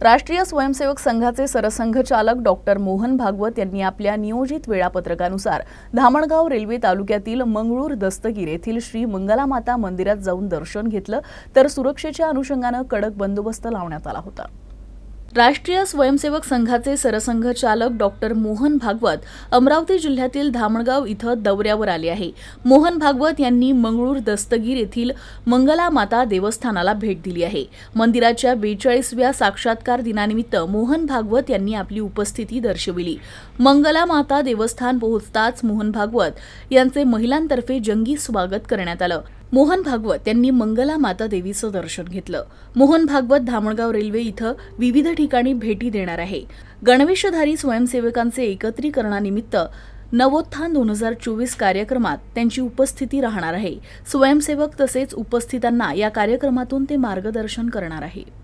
राष्ट्रीय स्वयंसेवक संघाचे सरसंघचालक डॉक्टर मोहन भागवत यांनी आपल्या नियोजित वेळापत्रकानुसार धामणगाव रेल्वे तालुक्यातील मंगळूर दस्तगीर येथील श्री मंगलामाता मंदिरात जाऊन दर्शन घेतलं, तर सुरक्षेच्या अनुषंगाने कडक बंदोबस्त लावण्यात आला होता। राष्ट्रीय स्वयंसेवक संघाचे सरसंघचालक डॉक्टर मोहन भागवत अमरावती जिल्ह्यातील धामणगाव इथं दौऱ्यावर आले आहे। मोहन भागवत यांनी मंगळूर दस्तगीर येथील मंगला माता देवस्थानाला भेट दिली आहे। मंदिराच्या 42व्या साक्षात्कार दिनानिमित्त मोहन भागवत यांनी आपली उपस्थिती दर्शविली। मंगला माता देवस्थान पोहोचताच मोहन भागवत यांचे महिलांतर्फे जंगी स्वागत करण्यात आलं। मोहन भागवत यांनी मंगला माता देवीचं दर्शन घेतलं। मोहन भागवत धामणगाव रेल्वे इथं विविध ठिकाणी भेटी देणार आहे। गणवेशधारी स्वयंसेवकांचे एकत्रीकरणानिमित्त नवोत्थान 2024 कार्यक्रमात त्यांची उपस्थिती राहणार आहे। स्वयंसेवक तसेच उपस्थितांना या कार्यक्रमातून ते मार्गदर्शन करणार आहे।